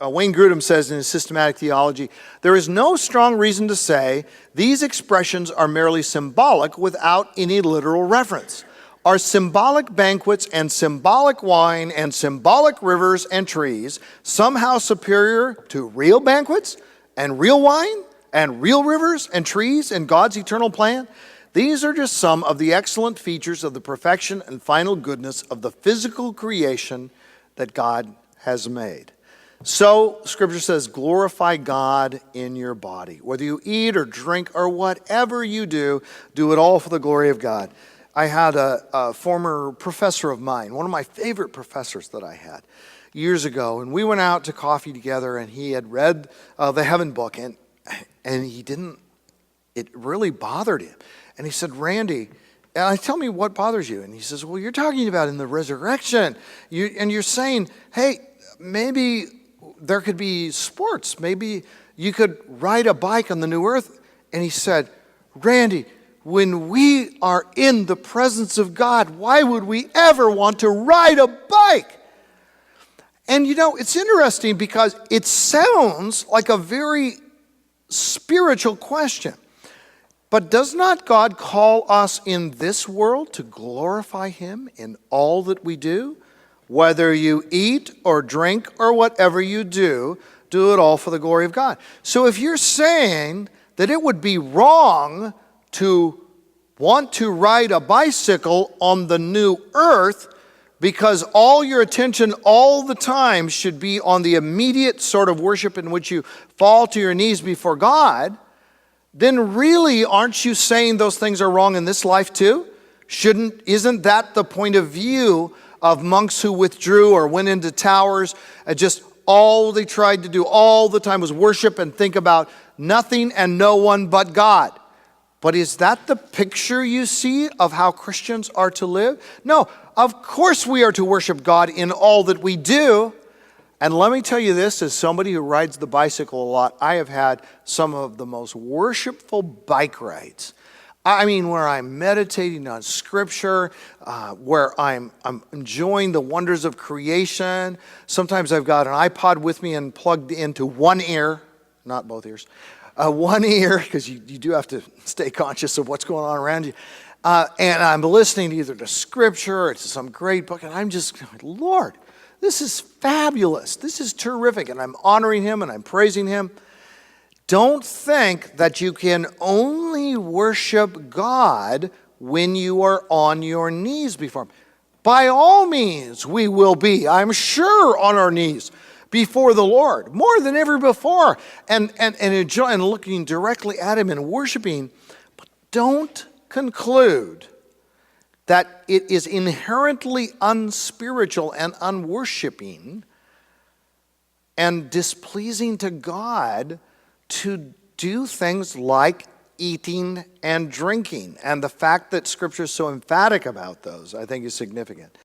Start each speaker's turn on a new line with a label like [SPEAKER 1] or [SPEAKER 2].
[SPEAKER 1] Wayne Grudem says in his Systematic Theology, there is no strong reason to say these expressions are merely symbolic without any literal reference. Are symbolic banquets and symbolic wine and symbolic rivers and trees somehow superior to real banquets and real wine and real rivers and trees in God's eternal plan? These are just some of the excellent features of the perfection and final goodness of the physical creation that God has made. So, Scripture says, glorify God in your body. Whether you eat or drink or whatever you do it all for the glory of God. I had a former professor of mine, one of my favorite professors that I had years ago, and we went out to coffee together, and he had read the Heaven book, and it really bothered him. And he said, Randy, tell me what bothers you. And he says, well, you're talking about in the resurrection. And you're saying, hey, maybe there could be sports. Maybe you could ride a bike on the new earth. And he said, Randy, when we are in the presence of God, why would we ever want to ride a bike? And it's interesting because it sounds like a very spiritual question. But does not God call us in this world to glorify Him in all that we do? Whether you eat or drink or whatever you do it all for the glory of God. So if you're saying that it would be wrong to want to ride a bicycle on the new earth because all your attention all the time should be on the immediate sort of worship in which you fall to your knees before God, then really aren't you saying those things are wrong in this life too? Isn't that the point of view of monks who withdrew or went into towers and just all they tried to do all the time was worship and think about nothing and no one but God? But is that the picture you see of how Christians are to live? No, of course we are to worship God in all that we do. And let me tell you this, as somebody who rides the bicycle a lot, I have had some of the most worshipful bike rides. I mean, where I'm meditating on Scripture, where I'm enjoying the wonders of creation. Sometimes I've got an iPod with me and plugged into one ear, not both ears, one ear, because you do have to stay conscious of what's going on around you. And I'm listening either to Scripture or to some great book, and I'm just going, Lord, this is fabulous. This is terrific. And I'm honoring Him and I'm praising Him. Don't think that you can only worship God when you are on your knees before Him. By all means, we will be, I'm sure, on our knees before the Lord, more than ever before, and enjoy and looking directly at Him and worshiping. But don't conclude that it is inherently unspiritual and unworshiping and displeasing to God to do things like eating and drinking. And the fact that Scripture is so emphatic about those, I think, is significant.